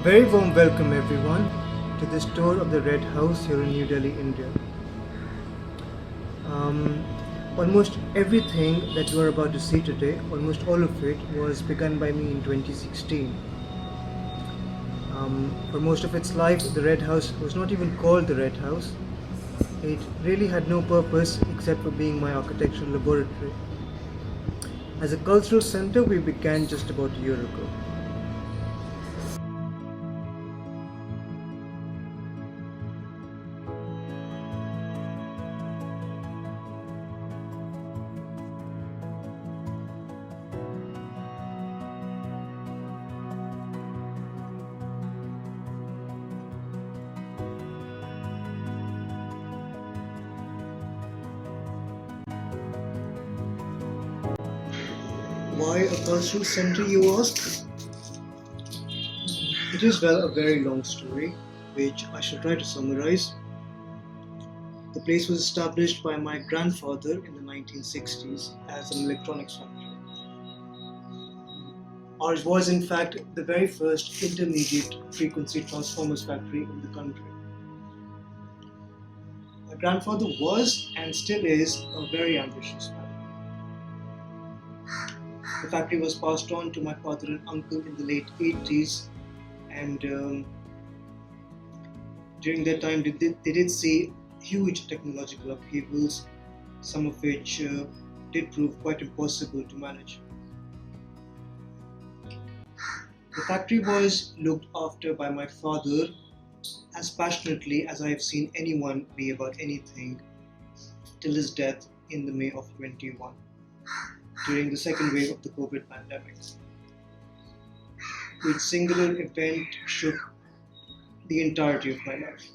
Very warm welcome everyone to this tour of the Red House here in New Delhi, India. Um, Almost everything that you are about to see today, almost all of it, was begun by me in 2016. For most of its life, the Red House was not even called the Red House. It really had no purpose except for being my architectural laboratory. As a cultural center, we began just about a year ago. Why a cultural center, you ask? It is, well, a very long story, which I shall try to summarize. The place was established by my grandfather in the 1960s as an electronics factory. Ours was, in fact, the very first intermediate frequency transformers factory in the country. My grandfather was and still is a very ambitious man. The factory was passed on to my father and uncle in the late 80s, and during that time they did see huge technological upheavals, some of which did prove quite impossible to manage. The factory was looked after by my father as passionately as I have seen anyone be about anything till his death in the May of 21 during the second wave of the COVID pandemic, which singular event shook the entirety of my life.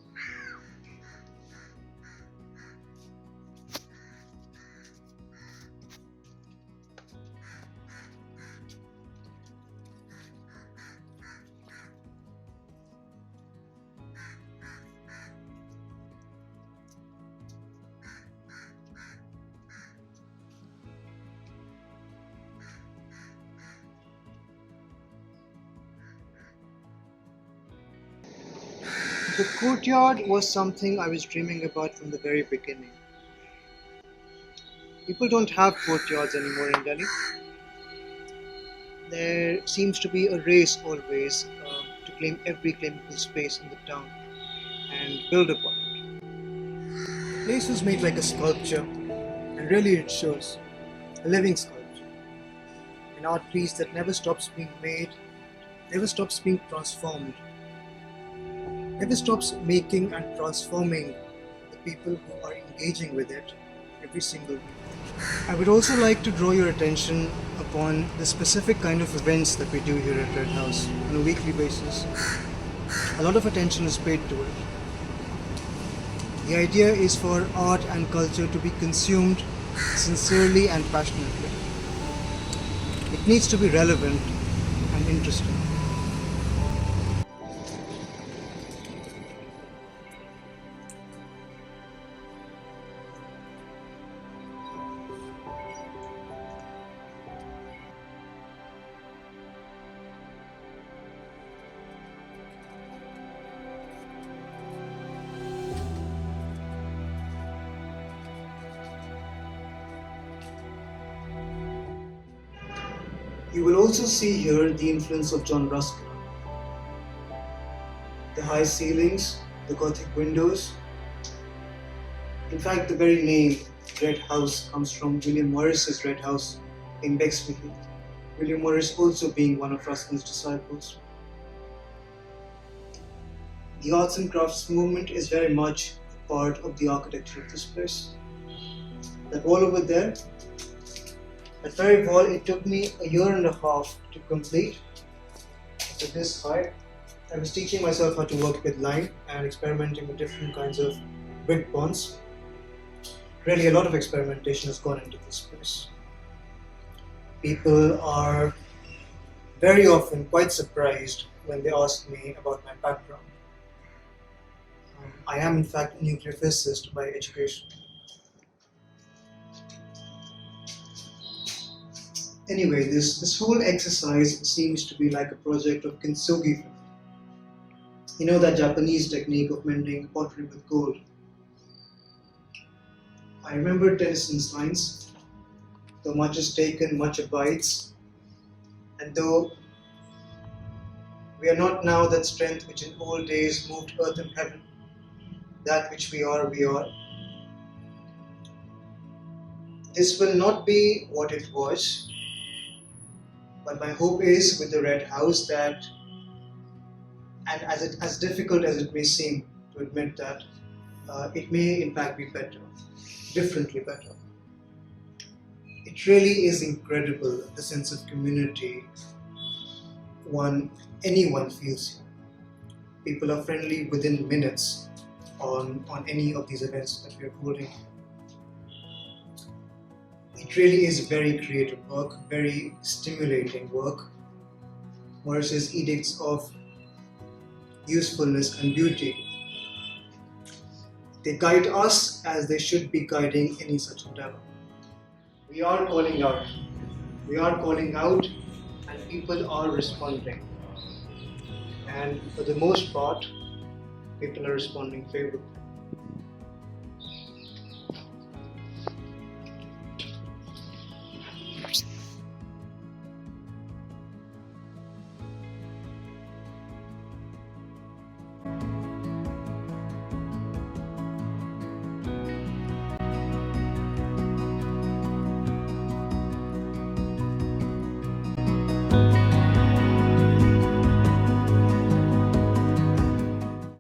The courtyard was something I was dreaming about from the very beginning. People don't have courtyards anymore in Delhi. There seems to be a race always to claim every claimable space in the town and build upon it. The place was made like a sculpture, and really it shows. A living sculpture. An art piece that never stops being made, never stops being transformed, never stops making and transforming the people who are engaging with it every single week. I would also like to draw your attention upon the specific kind of events that we do here at Red House on a weekly basis. A lot of attention is paid to it. The idea is for art and culture to be consumed sincerely and passionately. It needs to be relevant and interesting. You will also see here the influence of John Ruskin. The high ceilings, the Gothic windows. In fact, the very name Red House comes from William Morris's Red House in Bexley Heath. William Morris also being one of Ruskin's disciples. The arts and crafts movement is very much a part of the architecture of this place. That wall over there, that very wall, it took me a year and a half to complete. So this high. I was teaching myself how to work with lime and experimenting with different kinds of brick bonds. Really, a lot of experimentation has gone into this place. People are very often quite surprised when they ask me about my background. I am in fact a nuclear physicist by education. Anyway, this whole exercise seems to be like a project of kintsugi for me. You know that Japanese technique of mending pottery with gold. I remember Tennyson's lines, though much is taken, much abides, and though we are not now that strength which in old days moved earth and heaven, that which we are. This will not be what it was, but my hope is with the Red House that, and as difficult as it may seem to admit that, it may in fact be better, differently better. It really is incredible the sense of community anyone feels here. People are friendly within minutes on any of these events that we are holding. It really is very creative work, very stimulating work. Morris's edicts of usefulness and beauty, they guide us as they should be guiding any such endeavor. We are calling out. We are calling out, and people are responding. And for the most part, people are responding favorably.